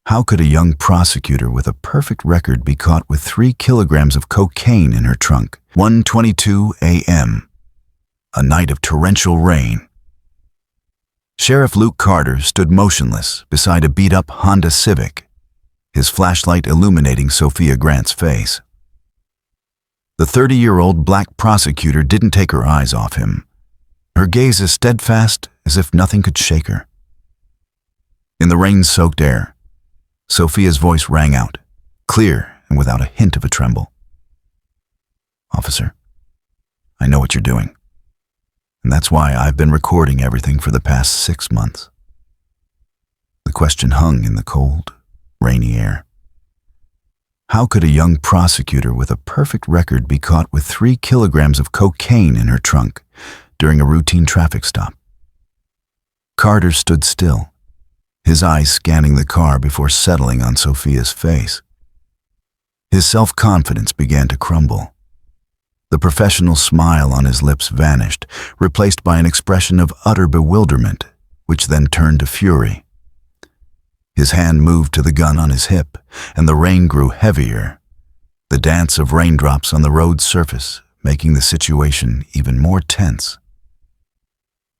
How could a young prosecutor with a perfect record be caught with 3 kilograms of cocaine in her trunk? 1:22 a.m. A night of torrential rain. Sheriff Luke Carter stood motionless beside a beat-up Honda Civic, his flashlight illuminating Sophia Grant's face. The 30-year-old black prosecutor didn't take her eyes off him, her gaze as steadfast as if nothing could shake her. In the rain-soaked air, Sophia's voice rang out, clear and without a hint of a tremble. "Officer, I know what you're doing, and that's why I've been recording everything for the past 6 months." The question hung in the cold, rainy air. How could a young prosecutor with a perfect record be caught with 3 kilograms of cocaine in her trunk during a routine traffic stop? Carter stood still, his eyes scanning the car before settling on Sophia's face. His self-confidence began to crumble. The professional smile on his lips vanished, replaced by an expression of utter bewilderment, which then turned to fury. His hand moved to the gun on his hip, and the rain grew heavier, the dance of raindrops on the road's surface making the situation even more tense.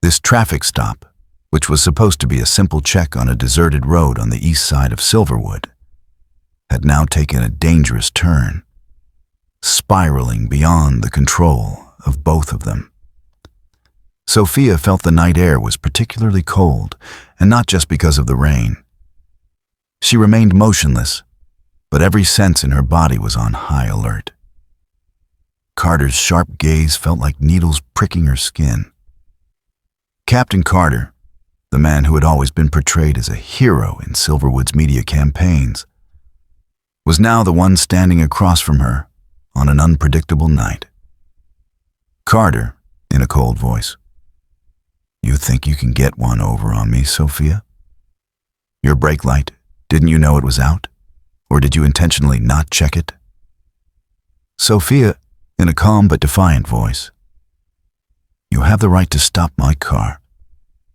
This traffic stop, which was supposed to be a simple check on a deserted road on the east side of Silverwood, had now taken a dangerous turn, spiraling beyond the control of both of them. Sophia felt the night air was particularly cold, and not just because of the rain. She remained motionless, but every sense in her body was on high alert. Carter's sharp gaze felt like needles pricking her skin. Captain Carter, the man who had always been portrayed as a hero in Silverwood's media campaigns, was now the one standing across from her on an unpredictable night. Carter, in a cold voice, "You think you can get one over on me, Sophia? Your brake light, didn't you know it was out? Or did you intentionally not check it?" Sophia, in a calm but defiant voice, "You have the right to stop my car,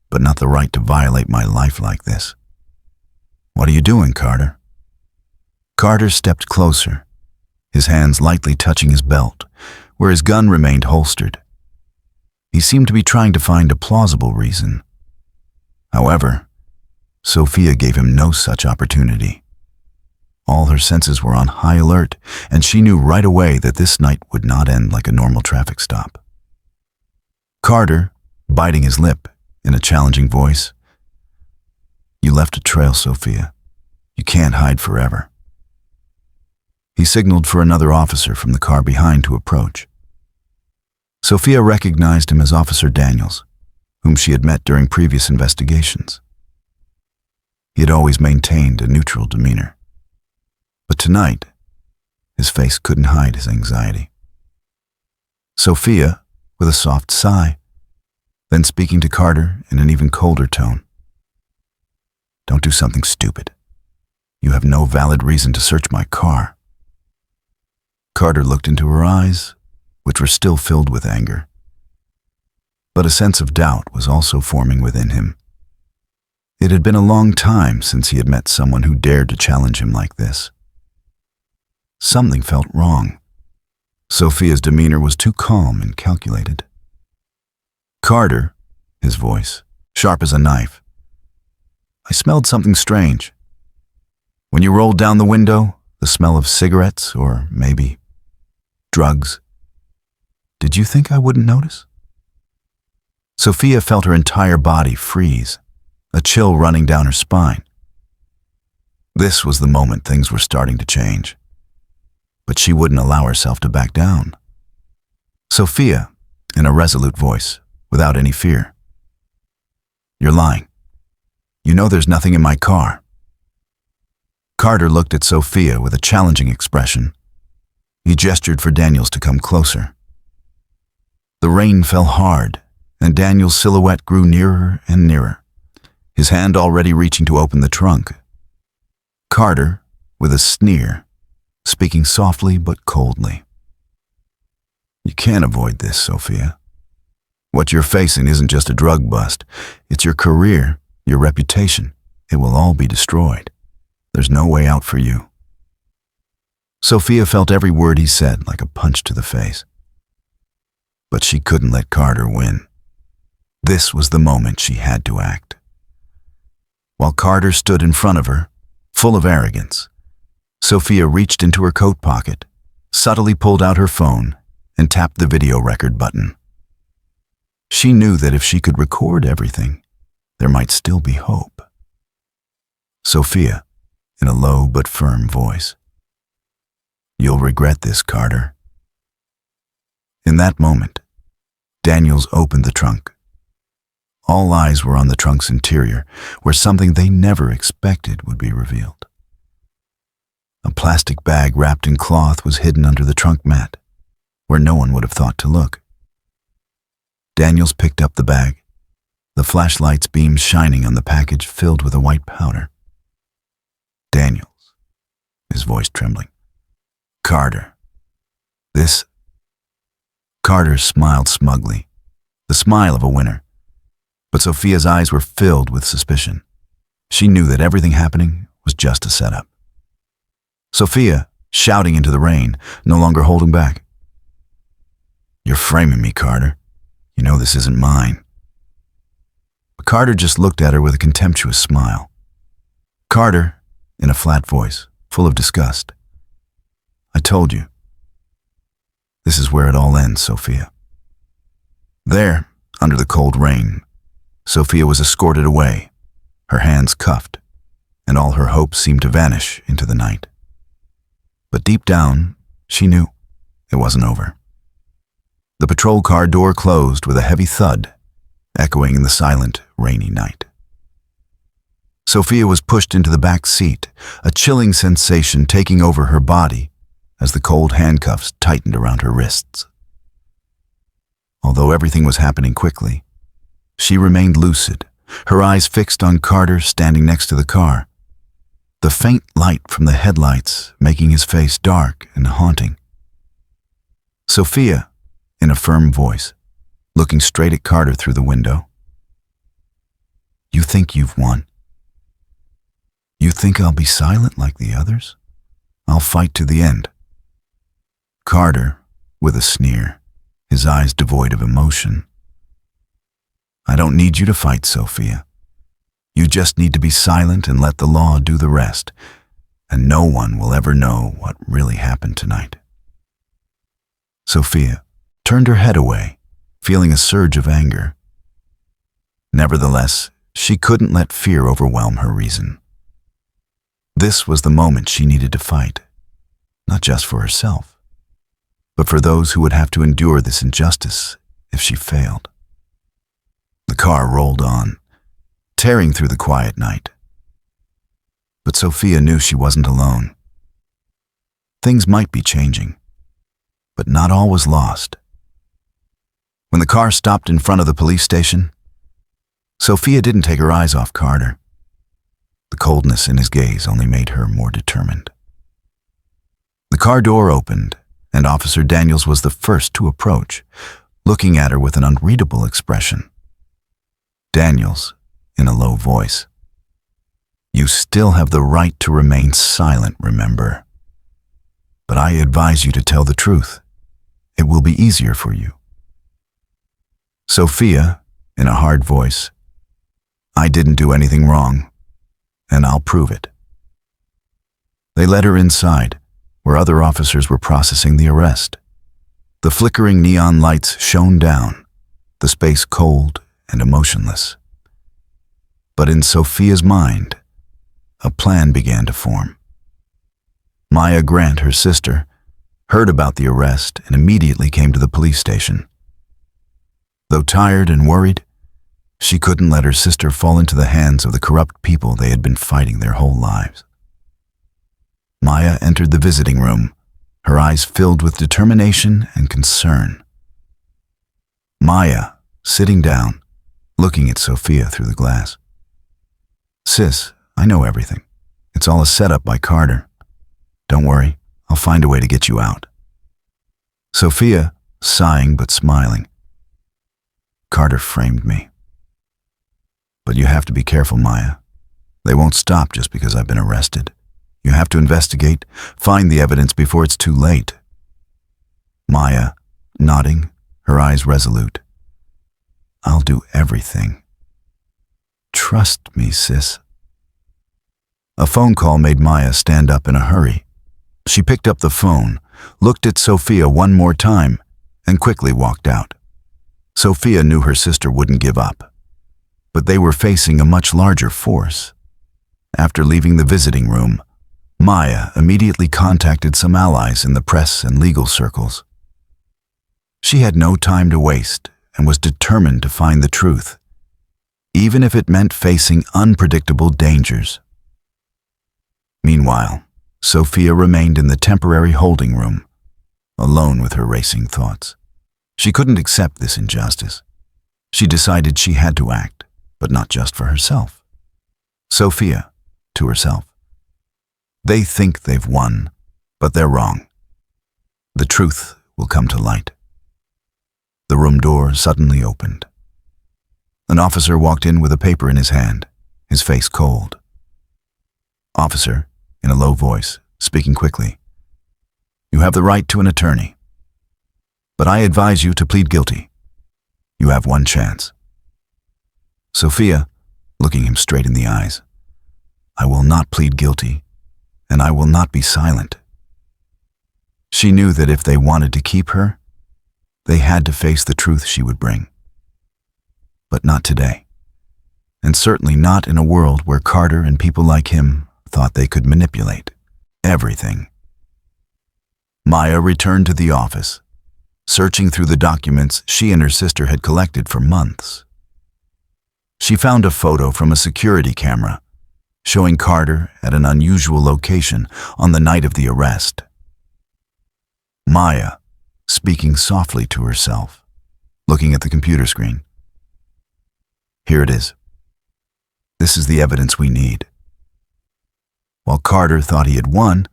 but not the right to violate my life like this. What are you doing, Carter?" Carter stepped closer, his hands lightly touching his belt, where his gun remained holstered. He seemed to be trying to find a plausible reason. However, Sophia gave him no such opportunity. All her senses were on high alert, and she knew right away that this night would not end like a normal traffic stop. Carter, biting his lip in a challenging voice, "You left a trail, Sophia. You can't hide forever." He signaled for another officer from the car behind to approach. Sophia recognized him as Officer Daniels, whom she had met during previous investigations. He had always maintained a neutral demeanor, but tonight, his face couldn't hide his anxiety. Sophia, with a soft sigh, then speaking to Carter in an even colder tone, "Don't do something stupid. You have no valid reason to search my car." Carter looked into her eyes, which were still filled with anger. But a sense of doubt was also forming within him. It had been a long time since he had met someone who dared to challenge him like this. Something felt wrong. Sophia's demeanor was too calm and calculated. "Carter," his voice, sharp as a knife, "I smelled something strange. When you rolled down the window, the smell of cigarettes or maybe drugs. Did you think I wouldn't notice?" Sophia felt her entire body freeze, a chill running down her spine. This was the moment things were starting to change. But she wouldn't allow herself to back down. Sophia, in a resolute voice, without any fear, "You're lying. You know there's nothing in my car." Carter looked at Sophia with a challenging expression. He gestured for Daniels to come closer. The rain fell hard, and Daniel's silhouette grew nearer and nearer, his hand already reaching to open the trunk. Carter, with a sneer, speaking softly but coldly, "You can't avoid this, Sophia. What you're facing isn't just a drug bust. It's your career, your reputation. It will all be destroyed. There's no way out for you." Sophia felt every word he said like a punch to the face. But she couldn't let Carter win. This was the moment she had to act. While Carter stood in front of her, full of arrogance, Sophia reached into her coat pocket, subtly pulled out her phone, and tapped the video record button. She knew that if she could record everything, there might still be hope. Sophia, in a low but firm voice, "You'll regret this, Carter." In that moment, Daniels opened the trunk. All eyes were on the trunk's interior, where something they never expected would be revealed. A plastic bag wrapped in cloth was hidden under the trunk mat, where no one would have thought to look. Daniels picked up the bag, the flashlight's beams shining on the package filled with a white powder. "Daniels," his voice trembling. "Carter, this..." Carter smiled smugly, the smile of a winner. But Sophia's eyes were filled with suspicion. She knew that everything happening was just a setup. Sophia, shouting into the rain, no longer holding back. "You're framing me, Carter. You know this isn't mine." But Carter just looked at her with a contemptuous smile. Carter, in a flat voice, full of disgust. "I told you. This is where it all ends, Sophia." There, under the cold rain, Sophia was escorted away, her hands cuffed, and all her hopes seemed to vanish into the night. But deep down, she knew it wasn't over. The patrol car door closed with a heavy thud, echoing in the silent, rainy night. Sophia was pushed into the back seat, a chilling sensation taking over her body as the cold handcuffs tightened around her wrists. Although everything was happening quickly, she remained lucid, her eyes fixed on Carter standing next to the car, the faint light from the headlights making his face dark and haunting. Sophia, in a firm voice, looking straight at Carter through the window. "You think you've won? You think I'll be silent like the others? I'll fight to the end." Carter, with a sneer, his eyes devoid of emotion. "I don't need you to fight, Sophia. You just need to be silent and let the law do the rest, and no one will ever know what really happened tonight." Sophia turned her head away, feeling a surge of anger. Nevertheless, she couldn't let fear overwhelm her reason. This was the moment she needed to fight, not just for herself, but for those who would have to endure this injustice if she failed. The car rolled on, tearing through the quiet night. But Sophia knew she wasn't alone. Things might be changing, but not all was lost. When the car stopped in front of the police station, Sophia didn't take her eyes off Carter. The coldness in his gaze only made her more determined. The car door opened, and Officer Daniels was the first to approach, looking at her with an unreadable expression. Daniels, in a low voice, "You still have the right to remain silent, remember? But I advise you to tell the truth. It will be easier for you." Sophia, in a hard voice, "I didn't do anything wrong, and I'll prove it." They led her inside, where other officers were processing the arrest. The flickering neon lights shone down, the space cold and emotionless. But in Sophia's mind, a plan began to form. Maya Grant, her sister, heard about the arrest and immediately came to the police station. Though tired and worried, she couldn't let her sister fall into the hands of the corrupt people they had been fighting their whole lives. Maya entered the visiting room, her eyes filled with determination and concern. Maya, sitting down, looking at Sophia through the glass. "Sis, I know everything. It's all a setup by Carter. Don't worry, I'll find a way to get you out." Sophia, sighing but smiling. "Carter framed me. But you have to be careful, Maya. They won't stop just because I've been arrested. You have to investigate, find the evidence before it's too late. Maya, nodding, her eyes resolute. I'll do everything. Trust me, sis. A phone call made Maya stand up in a hurry. She picked up the phone, looked at Sophia one more time, and quickly walked out. Sophia knew her sister wouldn't give up, but they were facing a much larger force. After leaving the visiting room, Maya immediately contacted some allies in the press and legal circles. She had no time to waste and was determined to find the truth, even if it meant facing unpredictable dangers. Meanwhile, Sophia remained in the temporary holding room, alone with her racing thoughts. She couldn't accept this injustice. She decided she had to act, but not just for herself. Sophia, to herself. They think they've won, but they're wrong. The truth will come to light. The room door suddenly opened. An officer walked in with a paper in his hand, his face cold. Officer, in a low voice, speaking quickly. You have the right to an attorney, but I advise you to plead guilty. You have one chance. Sophia, looking him straight in the eyes. I will not plead guilty, and I will not be silent. She knew that if they wanted to keep her, they had to face the truth she would bring. But not today, and certainly not in a world where Carter and people like him thought they could manipulate everything. Maya returned to the office, searching through the documents she and her sister had collected for months. She found a photo from a security camera showing Carter at an unusual location on the night of the arrest. Maya, speaking softly to herself, looking at the computer screen. Here it is. This is the evidence we need. While Carter thought he had won,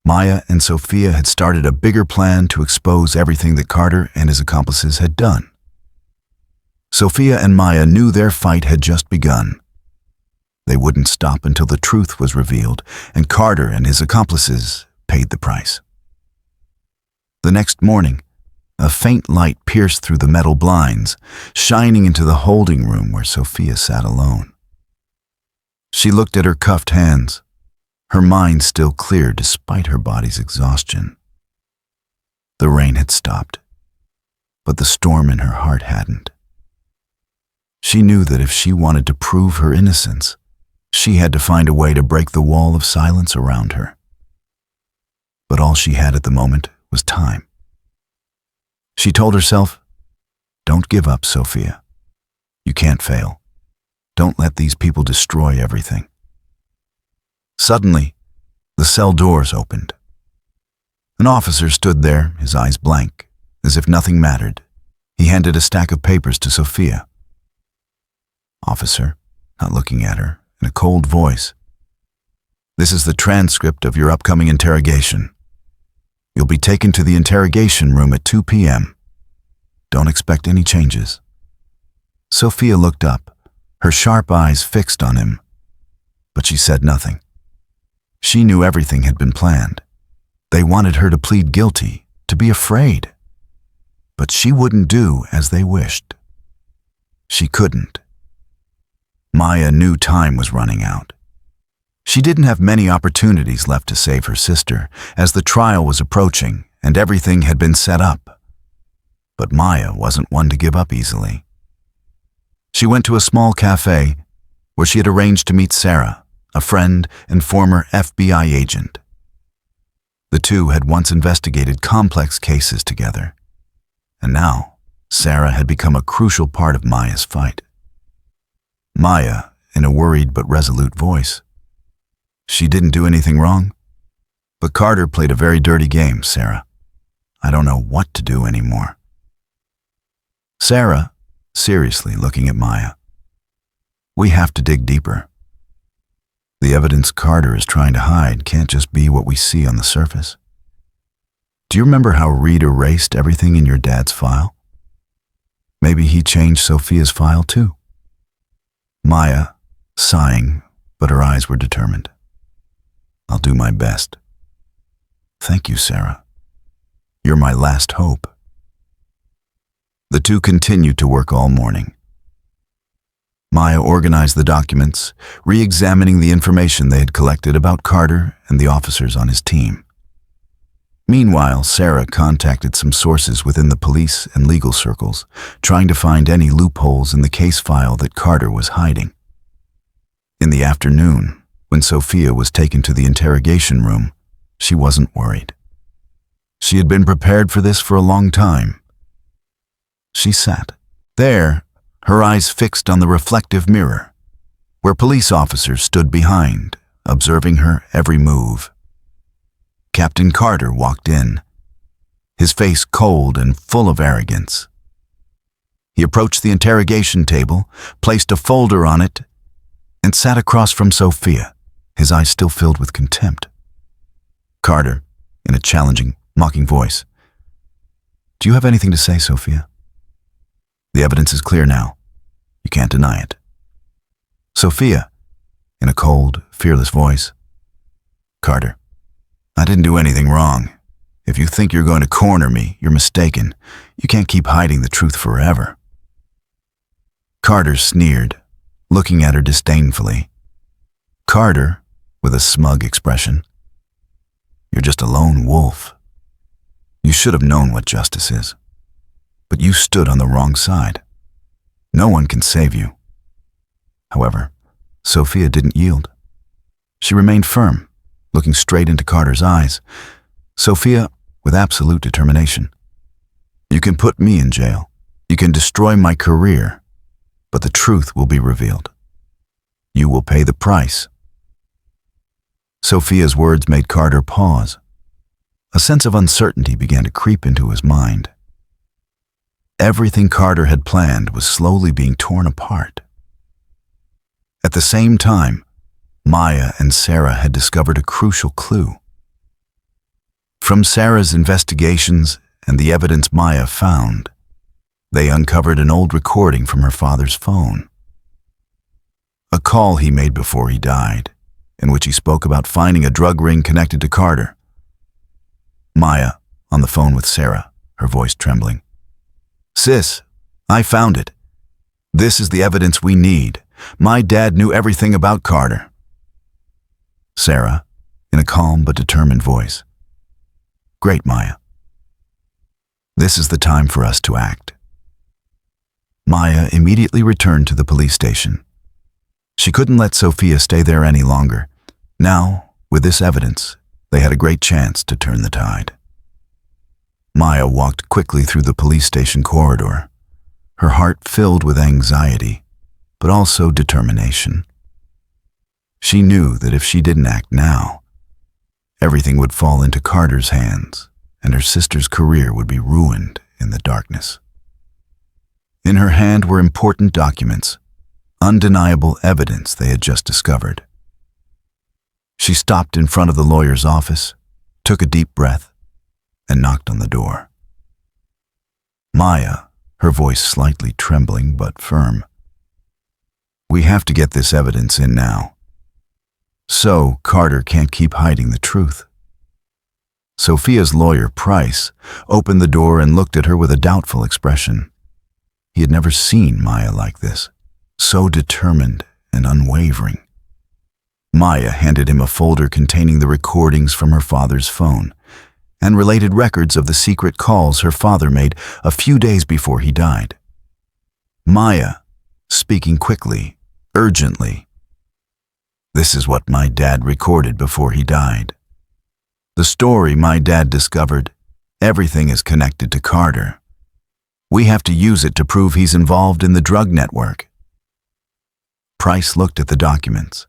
Maya and Sophia had started a bigger plan to expose everything that Carter and his accomplices had done. Sophia and Maya knew their fight had just begun. They wouldn't stop until the truth was revealed, and Carter and his accomplices paid the price. The next morning, a faint light pierced through the metal blinds, shining into the holding room where Sophia sat alone. She looked at her cuffed hands, her mind still clear despite her body's exhaustion. The rain had stopped, but the storm in her heart hadn't. She knew that if she wanted to prove her innocence, she had to find a way to break the wall of silence around her. But all she had at the moment was time. She told herself, "Don't give up, Sophia. You can't fail. Don't let these people destroy everything." Suddenly, the cell doors opened. An officer stood there, his eyes blank, as if nothing mattered. He handed a stack of papers to Sophia. Officer, not looking at her, in a cold voice. This is the transcript of your upcoming interrogation. You'll be taken to the interrogation room at 2 p.m. Don't expect any changes. Sophia looked up, her sharp eyes fixed on him, but she said nothing. She knew everything had been planned. They wanted her to plead guilty, to be afraid. But she wouldn't do as they wished. She couldn't. Maya knew time was running out. She didn't have many opportunities left to save her sister, as the trial was approaching and everything had been set up. But Maya wasn't one to give up easily. She went to a small cafe where she had arranged to meet Sarah, a friend and former FBI agent. The two had once investigated complex cases together, and now Sarah had become a crucial part of Maya's fight. Maya, in a worried but resolute voice. She didn't do anything wrong, but Carter played a very dirty game, Sarah. I don't know what to do anymore. Sarah, seriously looking at Maya. We have to dig deeper. The evidence Carter is trying to hide can't just be what we see on the surface. Do you remember how Reed erased everything in your dad's file? Maybe he changed Sophia's file too. Maya, sighing, but her eyes were determined. I'll do my best. Thank you, Sarah. You're my last hope. The two continued to work all morning. Maya organized the documents, re-examining the information they had collected about Carter and the officers on his team. Meanwhile, Sarah contacted some sources within the police and legal circles, trying to find any loopholes in the case file that Carter was hiding. In the afternoon, when Sophia was taken to the interrogation room, she wasn't worried. She had been prepared for this for a long time. She sat there, her eyes fixed on the reflective mirror, where police officers stood behind, observing her every move. Captain Carter walked in, his face cold and full of arrogance. He approached the interrogation table, placed a folder on it, and sat across from Sophia, his eyes still filled with contempt. Carter, in a challenging, mocking voice, "Do you have anything to say, Sophia? The evidence is clear now. You can't deny it." Sophia, in a cold, fearless voice, "Carter, I didn't do anything wrong. If you think you're going to corner me, you're mistaken. You can't keep hiding the truth forever." Carter sneered, looking at her disdainfully. Carter, with a smug expression, "You're just a lone wolf. You should have known what justice is. But you stood on the wrong side. No one can save you." However, Sophia didn't yield. She remained firm, looking straight into Carter's eyes. Sophia, with absolute determination, "You can put me in jail. You can destroy my career. But the truth will be revealed. You will pay the price." Sophia's words made Carter pause. A sense of uncertainty began to creep into his mind. Everything Carter had planned was slowly being torn apart. At the same time, Maya and Sarah had discovered a crucial clue. From Sarah's investigations and the evidence Maya found, they uncovered an old recording from her father's phone. A call he made before he died, in which he spoke about finding a drug ring connected to Carter. Maya, on the phone with Sarah, her voice trembling, "Sis, I found it. This is the evidence we need. My dad knew everything about Carter." Sarah, in a calm but determined voice, "Great, Maya. This is the time for us to act." Maya immediately returned to the police station. She couldn't let Sophia stay there any longer. Now, with this evidence, they had a great chance to turn the tide. Maya walked quickly through the police station corridor, her heart filled with anxiety, but also determination. She knew that if she didn't act now, everything would fall into Carter's hands, and her sister's career would be ruined in the darkness. In her hand were important documents, undeniable evidence they had just discovered. She stopped in front of the lawyer's office, took a deep breath, and knocked on the door. Maya, her voice slightly trembling but firm, "We have to get this evidence in now. So Carter can't keep hiding the truth." Sophia's lawyer, Price, opened the door and looked at her with a doubtful expression. He had never seen Maya like this, so determined and unwavering. Maya handed him a folder containing the recordings from her father's phone and related records of the secret calls her father made a few days before he died. Maya, speaking quickly, urgently, "This is what my dad recorded before he died. The story my dad discovered, everything is connected to Carter. We have to use it to prove he's involved in the drug network." Price looked at the documents,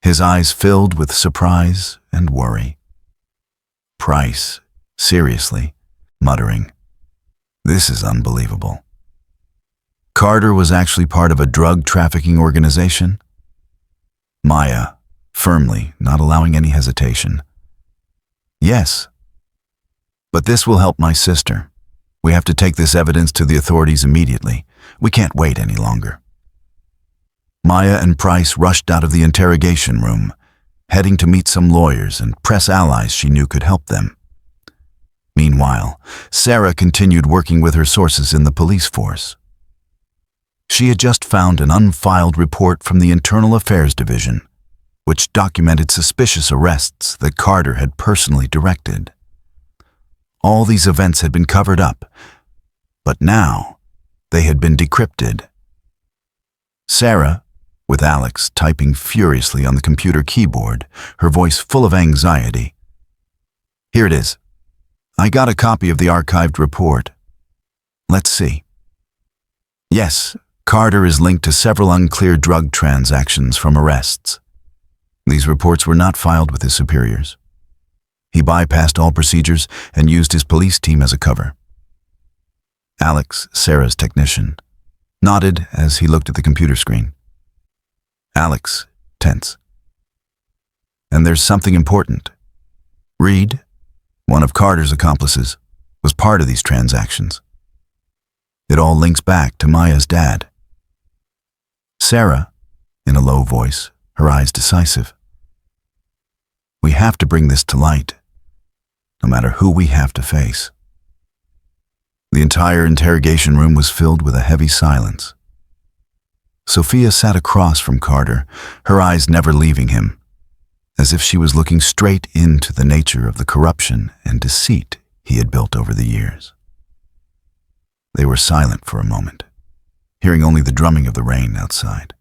his eyes filled with surprise and worry. Price, seriously, muttering, "This is unbelievable. Carter was actually part of a drug trafficking organization?" Maya, firmly, not allowing any hesitation, "Yes. But this will help my sister. We have to take this evidence to the authorities immediately. We can't wait any longer." Maya and Price rushed out of the interrogation room, heading to meet some lawyers and press allies she knew could help them. Meanwhile, Sarah continued working with her sources in the police force. She had just found an unfiled report from the Internal Affairs Division, which documented suspicious arrests that Carter had personally directed. All these events had been covered up, but now they had been decrypted. Sarah, with Alex typing furiously on the computer keyboard, her voice full of anxiety. "Here it is. I got a copy of the archived report. Let's see. Yes, Carter is linked to several unclear drug transactions from arrests. These reports were not filed with his superiors. He bypassed all procedures and used his police team as a cover." Alex, Sarah's technician, nodded as he looked at the computer screen. Alex, tense. "And there's something important. Reed, one of Carter's accomplices, was part of these transactions. It all links back to Maya's dad." Sarah, in a low voice, her eyes decisive. "We have to bring this to light, no matter who we have to face." The entire interrogation room was filled with a heavy silence. Sophia sat across from Carter, her eyes never leaving him, as if she was looking straight into the nature of the corruption and deceit he had built over the years. They were silent for a moment, hearing only the drumming of the rain outside.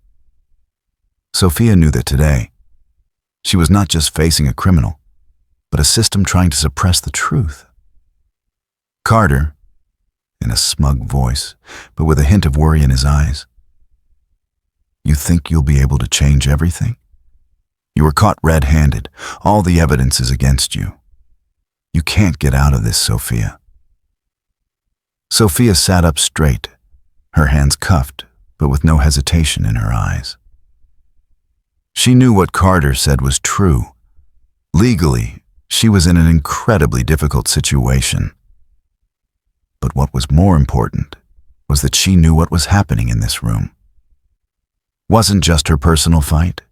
Sophia knew that today, she was not just facing a criminal, but a system trying to suppress the truth. Carter, in a smug voice, but with a hint of worry in his eyes, "You think you'll be able to change everything? You were caught red-handed. All the evidence is against you. You can't get out of this, Sophia." Sophia sat up straight, her hands cuffed, but with no hesitation in her eyes. She knew what Carter said was true. Legally, she was in an incredibly difficult situation. But what was more important was that she knew what was happening in this room. Wasn't just her personal fight,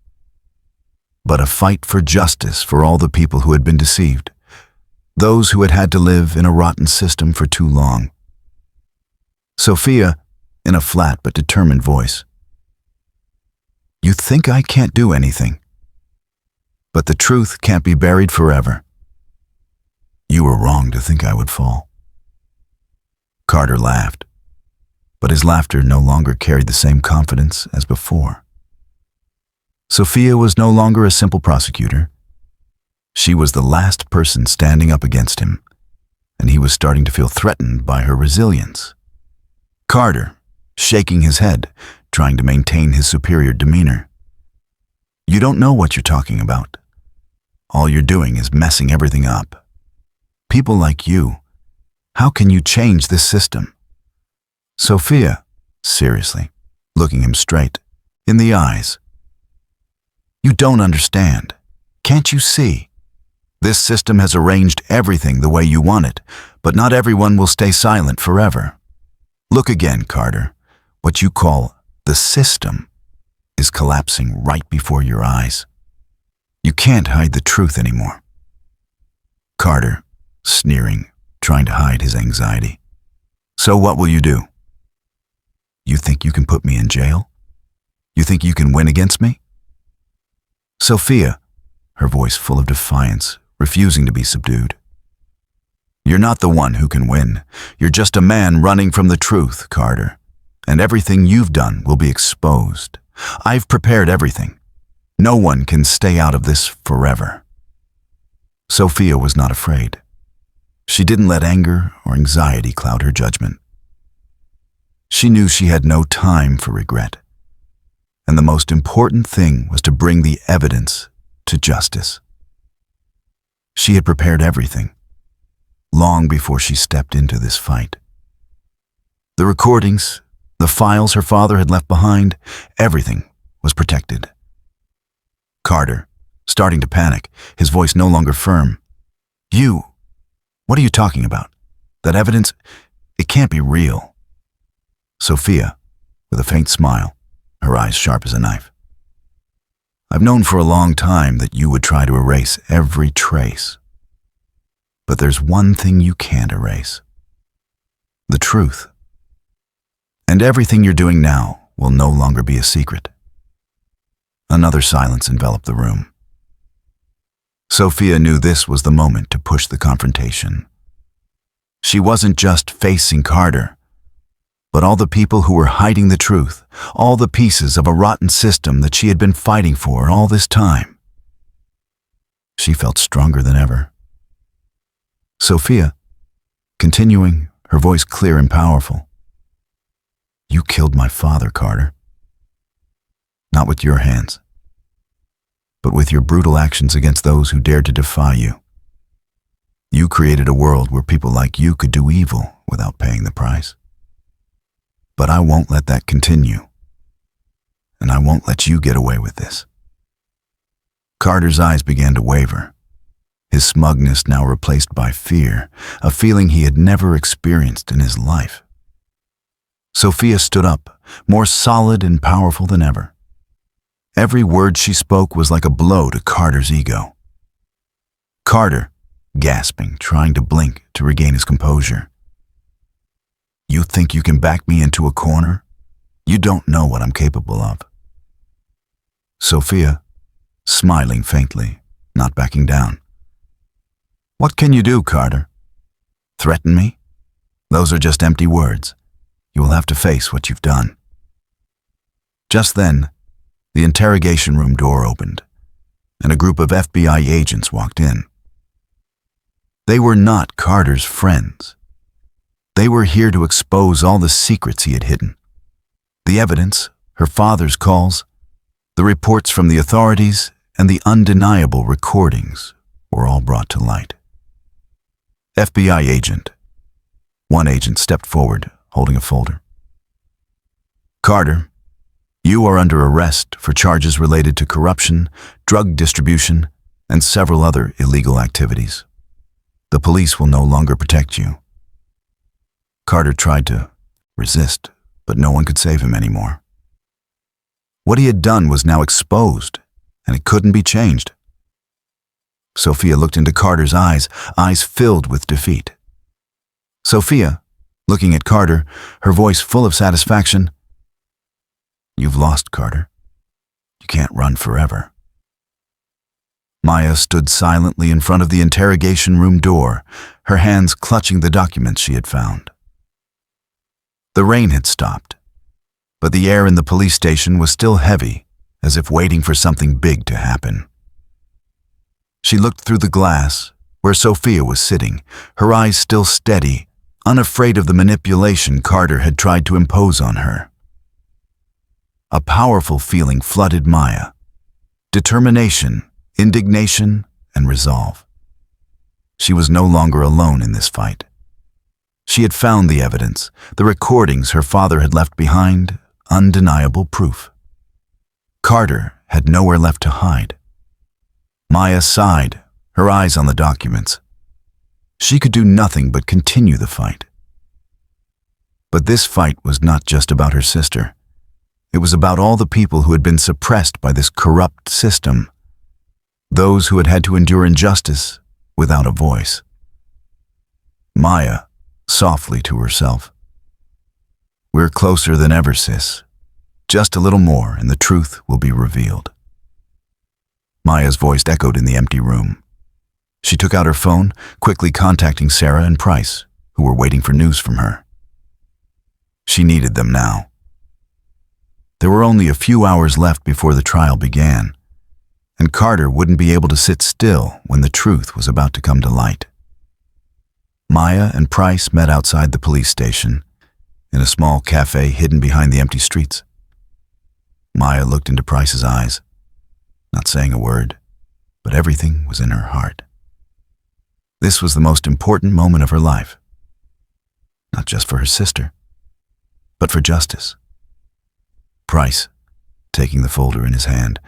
but a fight for justice for all the people who had been deceived, those who had had to live in a rotten system for too long. Sophia, in a flat but determined voice, "You think I can't do anything, but the truth can't be buried forever. You were wrong to think I would fall." Carter laughed, but his laughter no longer carried the same confidence as before. Sophia was no longer a simple prosecutor. She was the last person standing up against him, and he was starting to feel threatened by her resilience. Carter, shaking his head, trying to maintain his superior demeanor. "You don't know what you're talking about. All you're doing is messing everything up. People like you, how can you change this system?" Sophia, seriously, looking him straight in the eyes. "You don't understand. Can't you see? This system has arranged everything the way you want it, but not everyone will stay silent forever. Look again, Carter. What you call the system is collapsing right before your eyes. You can't hide the truth anymore." Carter, sneering, trying to hide his anxiety. "So what will you do? You think you can put me in jail? You think you can win against me?" Sophia, her voice full of defiance, refusing to be subdued. "You're not the one who can win. You're just a man running from the truth, Carter, and everything you've done will be exposed. I've prepared everything. No one can stay out of this forever." Sophia was not afraid. She didn't let anger or anxiety cloud her judgment. She knew she had no time for regret, and the most important thing was to bring the evidence to justice. She had prepared everything, long before she stepped into this fight. The recordings, the files her father had left behind, everything was protected. Carter, starting to panic, his voice no longer firm. What are you talking about? That evidence, it can't be real." Sophia, with a faint smile, her eyes sharp as a knife. I've known for a long time that you would try to erase every trace. But there's one thing you can't erase: the truth. And everything you're doing now will no longer be a secret. Another silence enveloped the room. Sophia knew this was the moment to push the confrontation. She wasn't just facing Carter, but all the people who were hiding the truth, all the pieces of a rotten system that she had been fighting for all this time. She felt stronger than ever. Sophia, continuing, her voice clear and powerful. You killed my father, Carter. Not with your hands, but with your brutal actions against those who dared to defy you. You created a world where people like you could do evil without paying the price. But I won't let that continue, and I won't let you get away with this. Carter's eyes began to waver, his smugness now replaced by fear, a feeling he had never experienced in his life. Sophia stood up, more solid and powerful than ever. Every word she spoke was like a blow to Carter's ego. Carter, gasping, trying to blink to regain his composure. You think you can back me into a corner? You don't know what I'm capable of. Sophia, smiling faintly, not backing down. What can you do, Carter? Threaten me? Those are just empty words. You will have to face what you've done. Just then, the interrogation room door opened, and a group of FBI agents walked in. They were not Carter's friends. They were here to expose all the secrets he had hidden. The evidence, her father's calls, the reports from the authorities, and the undeniable recordings were all brought to light. FBI agent. One agent stepped forward, holding a folder. Carter, you are under arrest for charges related to corruption, drug distribution, and several other illegal activities. The police will no longer protect you. Carter tried to resist, but no one could save him anymore. What he had done was now exposed, and it couldn't be changed. Sophia looked into Carter's eyes filled with defeat. Sophia, looking at Carter, her voice full of satisfaction. You've lost, Carter. You can't run forever. Maya stood silently in front of the interrogation room door, her hands clutching the documents she had found. The rain had stopped, but the air in the police station was still heavy, as if waiting for something big to happen. She looked through the glass, where Sophia was sitting, her eyes still steady, unafraid of the manipulation Carter had tried to impose on her. A powerful feeling flooded Maya: determination, indignation, and resolve. She was no longer alone in this fight. She had found the evidence, the recordings her father had left behind, undeniable proof. Carter had nowhere left to hide. Maya sighed, her eyes on the documents. She could do nothing but continue the fight. But this fight was not just about her sister. It was about all the people who had been suppressed by this corrupt system, those who had had to endure injustice without a voice. Maya, softly to herself. We're closer than ever, sis. Just a little more and the truth will be revealed. Maya's voice echoed in the empty room. She took out her phone, quickly contacting Sarah and Price, who were waiting for news from her. She needed them now. There were only a few hours left before the trial began, and Carter wouldn't be able to sit still when the truth was about to come to light. Maya and Price met outside the police station, in a small cafe hidden behind the empty streets. Maya looked into Price's eyes, not saying a word, but everything was in her heart. This was the most important moment of her life, not just for her sister, but for justice. Price, taking the folder in his hand,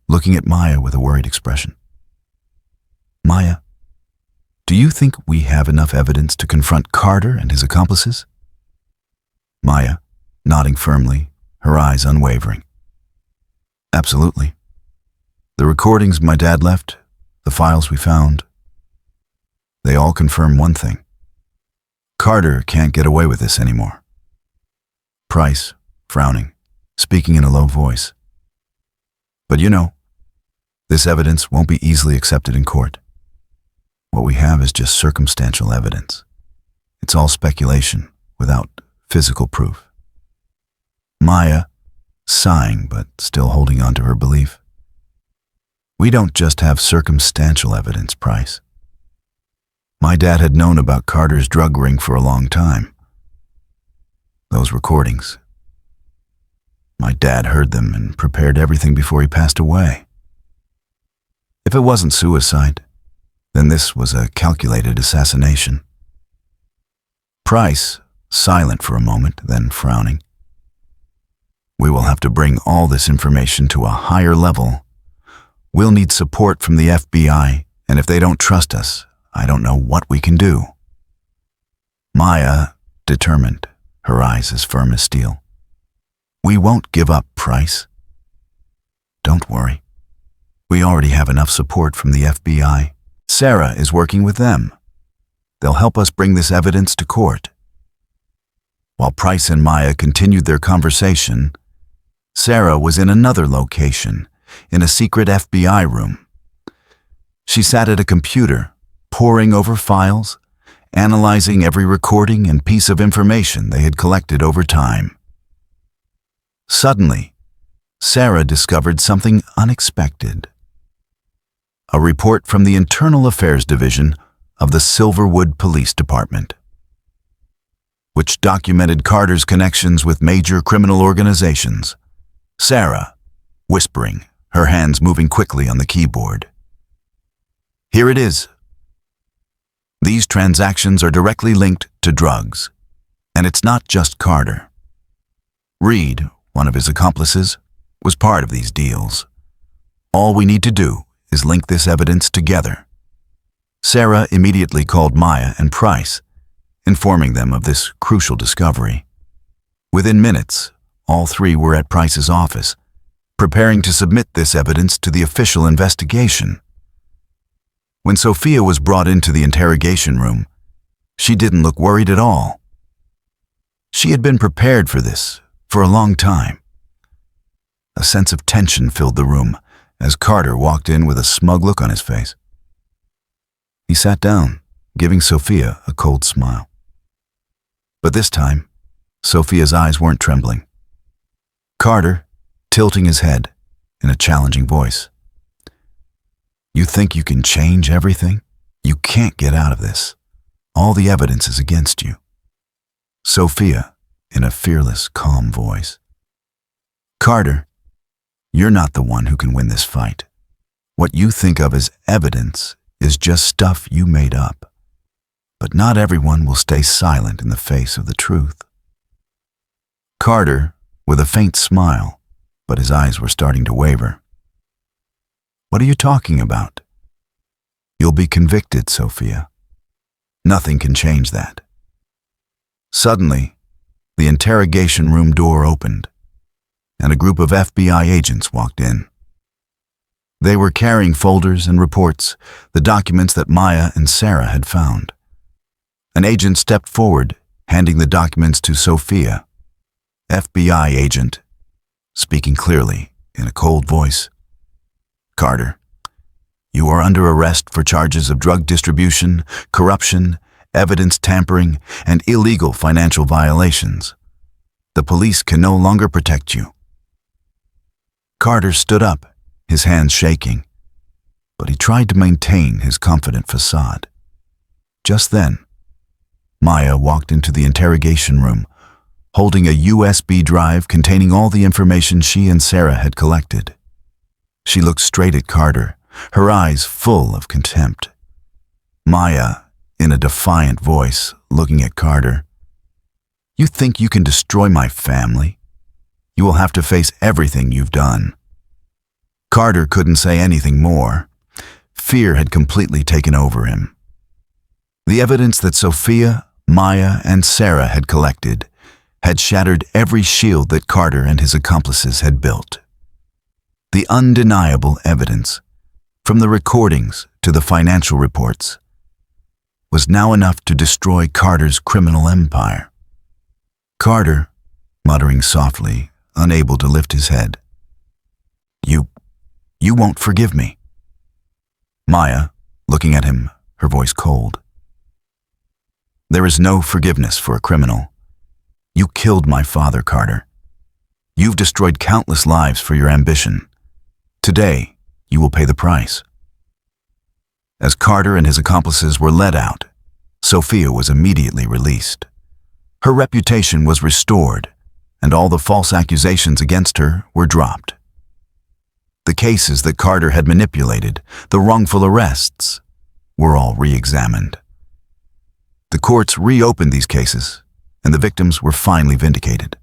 looking at Maya with a worried expression. Maya, do you think we have enough evidence to confront Carter and his accomplices? Maya, nodding firmly, her eyes unwavering. Absolutely. The recordings my dad left, the files we found, they all confirm one thing. Carter can't get away with this anymore. Price, frowning, speaking in a low voice. But you know, this evidence won't be easily accepted in court. What we have is just circumstantial evidence. It's all speculation, without physical proof. Maya, sighing but still holding on to her belief. We don't just have circumstantial evidence, Price. My dad had known about Carter's drug ring for a long time. Those recordings. My dad heard them and prepared everything before he passed away. If it wasn't suicide, then this was a calculated assassination. Price, silent for a moment, then frowning. We will have to bring all this information to a higher level. We'll need support from the FBI, and if they don't trust us, I don't know what we can do. Maya, determined, her eyes as firm as steel. We won't give up, Price. Don't worry. We already have enough support from the FBI. Sarah is working with them. They'll help us bring this evidence to court. While Price and Maya continued their conversation, Sarah was in another location, in a secret FBI room. She sat at a computer, poring over files, analyzing every recording and piece of information they had collected over time. Suddenly, Sarah discovered something unexpected. A report from the Internal Affairs Division of the Silverwood Police Department, which documented Carter's connections with major criminal organizations. Sarah, whispering, her hands moving quickly on the keyboard. Here it is. These transactions are directly linked to drugs, and it's not just Carter. Reed, one of his accomplices, was part of these deals. All we need to do is link this evidence together. Sarah immediately called Maya and Price, informing them of this crucial discovery. Within minutes, all three were at Price's office, preparing to submit this evidence to the official investigation. When Sophia was brought into the interrogation room, she didn't look worried at all. She had been prepared for this for a long time. A sense of tension filled the room as Carter walked in with a smug look on his face. He sat down, giving Sophia a cold smile. But this time, Sophia's eyes weren't trembling. Carter, tilting his head in a challenging voice. You think you can change everything? You can't get out of this. All the evidence is against you. Sophia, in a fearless, calm voice. Carter, you're not the one who can win this fight. What you think of as evidence is just stuff you made up. But not everyone will stay silent in the face of the truth. Carter, with a faint smile, but his eyes were starting to waver. What are you talking about? You'll be convicted, Sophia. Nothing can change that. Suddenly, the interrogation room door opened, and a group of FBI agents walked in. They were carrying folders and reports, the documents that Maya and Sarah had found. An agent stepped forward, handing the documents to Sophia. FBI agent, speaking clearly in a cold voice. Carter, you are under arrest for charges of drug distribution, corruption, evidence tampering, and illegal financial violations. The police can no longer protect you. Carter stood up, his hands shaking, but he tried to maintain his confident facade. Just then, Maya walked into the interrogation room, holding a USB drive containing all the information she and Sarah had collected. She looked straight at Carter, her eyes full of contempt. Maya, in a defiant voice, looking at Carter. You think you can destroy my family? You will have to face everything you've done. Carter couldn't say anything more. Fear had completely taken over him. The evidence that Sophia, Maya, and Sarah had collected had shattered every shield that Carter and his accomplices had built. The undeniable evidence, from the recordings to the financial reports, was now enough to destroy Carter's criminal empire. Carter, muttering softly, unable to lift his head. You won't forgive me." Maya, looking at him, her voice cold. "There is no forgiveness for a criminal. You killed my father, Carter. You've destroyed countless lives for your ambition. Today, you will pay the price." As Carter and his accomplices were led out, Sophia was immediately released. Her reputation was restored, and all the false accusations against her were dropped. The cases that Carter had manipulated, the wrongful arrests, were all re-examined. The courts reopened these cases, and the victims were finally vindicated.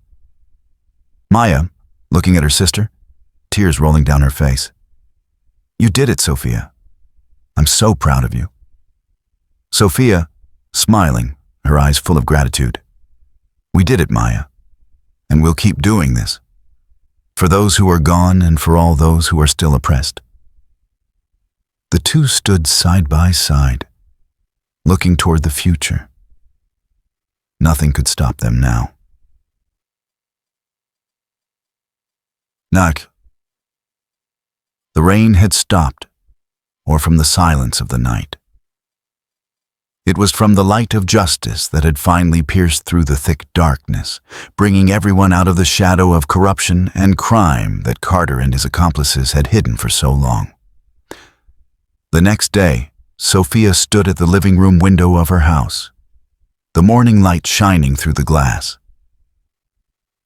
Maya, looking at her sister, tears rolling down her face. "You did it, Sophia. I'm so proud of you." Sophia, smiling, her eyes full of gratitude. "We did it, Maya, and we'll keep doing this. For those who are gone and for all those who are still oppressed." The two stood side by side, looking toward the future. Nothing could stop them now. Knock. The rain had stopped, or from the silence of the night. It was from the light of justice that had finally pierced through the thick darkness, bringing everyone out of the shadow of corruption and crime that Carter and his accomplices had hidden for so long. The next day, Sophia stood at the living room window of her house, the morning light shining through the glass.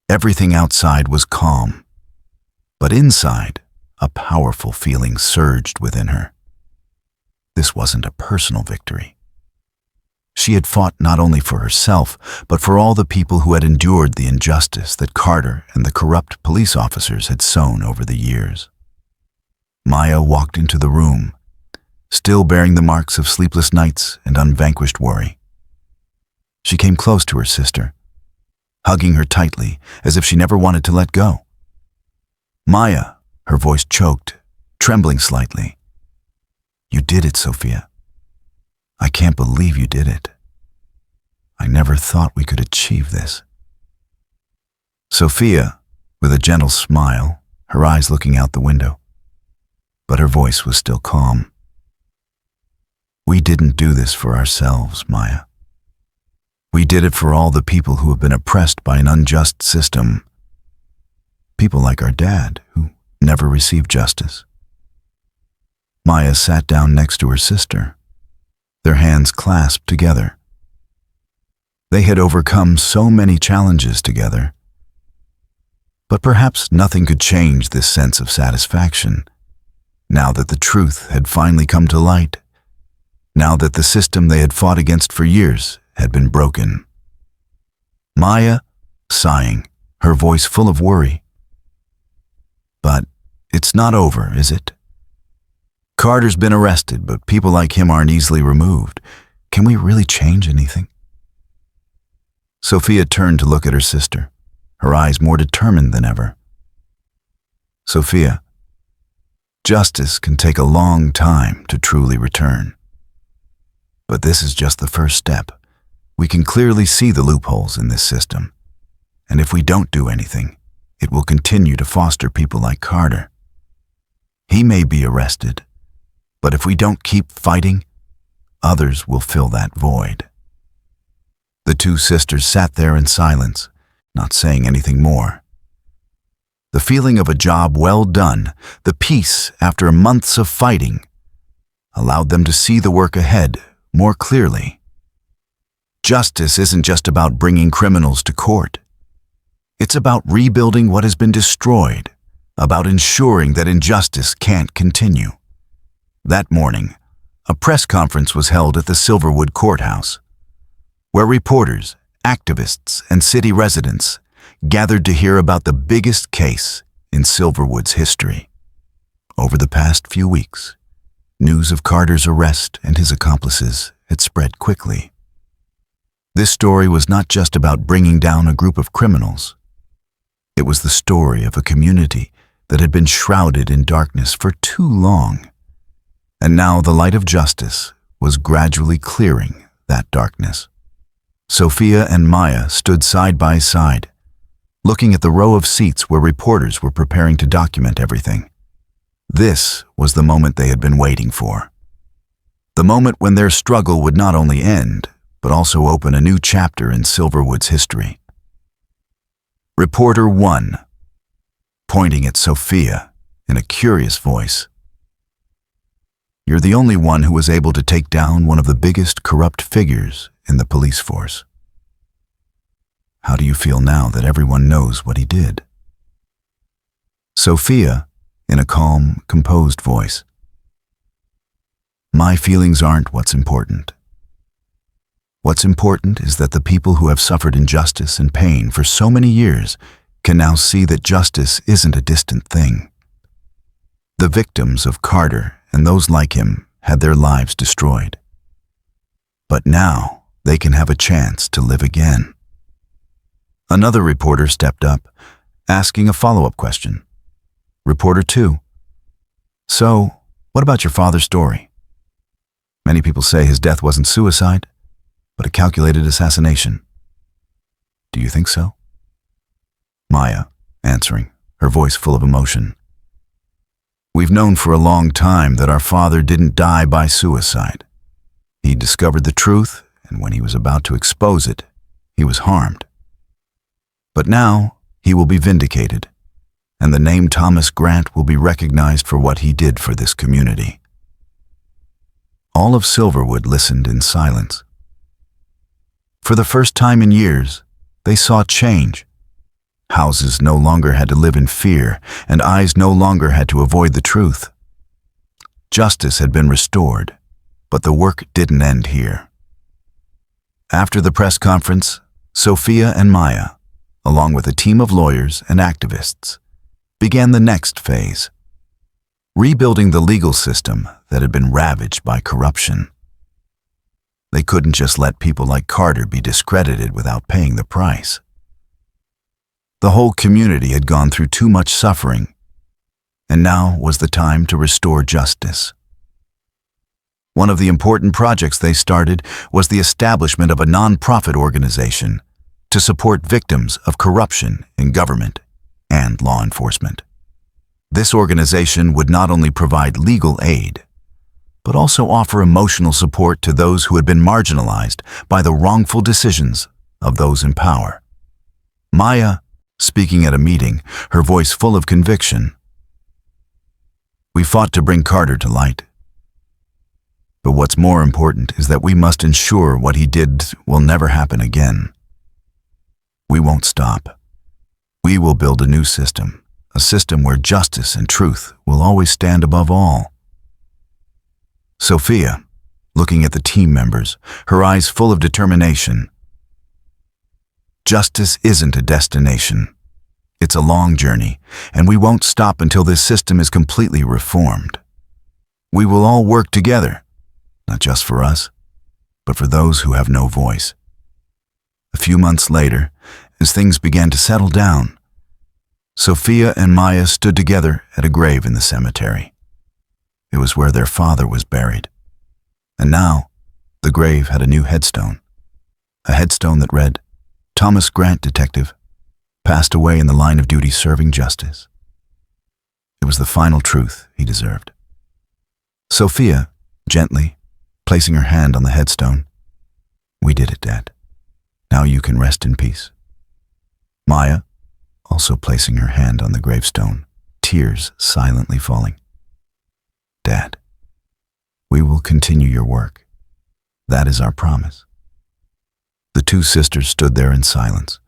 Everything outside was calm, but inside, a powerful feeling surged within her. This wasn't a personal victory. She had fought not only for herself, but for all the people who had endured the injustice that Carter and the corrupt police officers had sown over the years. Maya walked into the room, still bearing the marks of sleepless nights and unvanquished worry. She came close to her sister, hugging her tightly as if she never wanted to let go. "Maya," her voice choked, trembling slightly. "You did it, Sophia. I can't believe you did it. I never thought we could achieve this." Sophia, with a gentle smile, her eyes looking out the window, but her voice was still calm. "We didn't do this for ourselves, Maya. We did it for all the people who have been oppressed by an unjust system. People like our dad, who never received justice." Maya sat down next to her sister, their hands clasped together. They had overcome so many challenges together. But perhaps nothing could change this sense of satisfaction, now that the truth had finally come to light, now that the system they had fought against for years had been broken. Maya, sighing, her voice full of worry. "But it's not over, is it? Carter's been arrested, but people like him aren't easily removed. Can we really change anything?" Sophia turned to look at her sister, her eyes more determined than ever. "Sophia, justice can take a long time to truly return. But this is just the first step. We can clearly see the loopholes in this system. And if we don't do anything, it will continue to foster people like Carter. He may be arrested, but if we don't keep fighting, others will fill that void." The two sisters sat there in silence, not saying anything more. The feeling of a job well done, the peace after months of fighting, allowed them to see the work ahead more clearly. Justice isn't just about bringing criminals to court. It's about rebuilding what has been destroyed, about ensuring that injustice can't continue. That morning, a press conference was held at the Silverwood Courthouse, where reporters, activists, and city residents gathered to hear about the biggest case in Silverwood's history. Over the past few weeks, news of Carter's arrest and his accomplices had spread quickly. This story was not just about bringing down a group of criminals. It was the story of a community that had been shrouded in darkness for too long. And now the light of justice was gradually clearing that darkness. Sophia and Maya stood side by side, looking at the row of seats where reporters were preparing to document everything. This was the moment they had been waiting for. The moment when their struggle would not only end, but also open a new chapter in Silverwood's history. Reporter 1, pointing at Sophia in a curious voice. You're the only one who was able to take down one of the biggest corrupt figures in the police force. How do you feel now that everyone knows what he did? Sophia, in a calm, composed voice. My feelings aren't what's important. What's important is that the people who have suffered injustice and pain for so many years can now see that justice isn't a distant thing. The victims of Carter and those like him had their lives destroyed. But now they can have a chance to live again. Another reporter stepped up, asking a follow-up question. Reporter 2. So, what about your father's story? Many people say his death wasn't suicide, but a calculated assassination. Do you think so? Maya, answering, her voice full of emotion. We've known for a long time that our father didn't die by suicide. He discovered the truth, and when he was about to expose it, he was harmed. But now, he will be vindicated, and the name Thomas Grant will be recognized for what he did for this community. All of Silverwood listened in silence. For the first time in years, they saw change. Houses no longer had to live in fear, and eyes no longer had to avoid the truth. Justice had been restored, but the work didn't end here. After the press conference, Sophia and Maya, along with a team of lawyers and activists, began the next phase, rebuilding the legal system that had been ravaged by corruption. They couldn't just let people like Carter be discredited without paying the price. The whole community had gone through too much suffering, and now was the time to restore justice. One of the important projects they started was the establishment of a non-profit organization to support victims of corruption in government and law enforcement. This organization would not only provide legal aid, but also offer emotional support to those who had been marginalized by the wrongful decisions of those in power. Maya, speaking at a meeting, her voice full of conviction. We fought to bring Carter to light. But what's more important is that we must ensure what he did will never happen again. We won't stop. We will build a new system, a system where justice and truth will always stand above all. Sophia, looking at the team members, her eyes full of determination. Justice isn't a destination. It's a long journey, and we won't stop until this system is completely reformed. We will all work together, not just for us, but for those who have no voice. A few months later, as things began to settle down, Sophia and Maya stood together at a grave in the cemetery. It was where their father was buried. And now, the grave had a new headstone. A headstone that read, Thomas Grant, Detective, passed away in the line of duty serving justice. It was the final truth he deserved. Sophia, gently, placing her hand on the headstone. We did it, Dad. Now you can rest in peace. Maya, also placing her hand on the gravestone, tears silently falling. Dad, we will continue your work. That is our promise. The two sisters stood there in silence,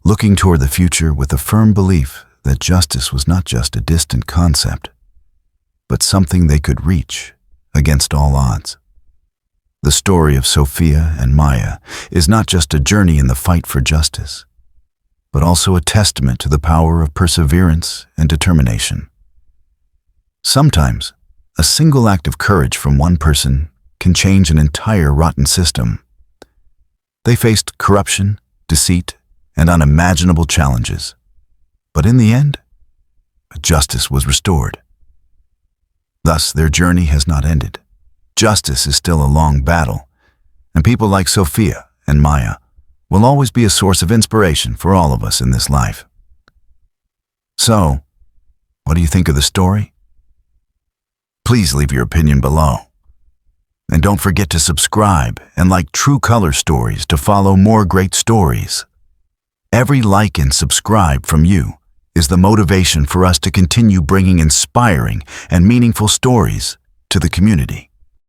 looking toward the future with a firm belief that justice was not just a distant concept, but something they could reach against all odds. The story of Sophia and Maya is not just a journey in the fight for justice, but also a testament to the power of perseverance and determination. Sometimes, a single act of courage from one person can change an entire rotten system. They faced corruption, deceit, and unimaginable challenges. But in the end, but justice was restored. Thus, their journey has not ended. Justice is still a long battle, and people like Sophia and Maya will always be a source of inspiration for all of us in this life. So, what do you think of the story? Please leave your opinion below. And don't forget to subscribe and like True Color Stories to follow more great stories. Every like and subscribe from you is the motivation for us to continue bringing inspiring and meaningful stories to the community.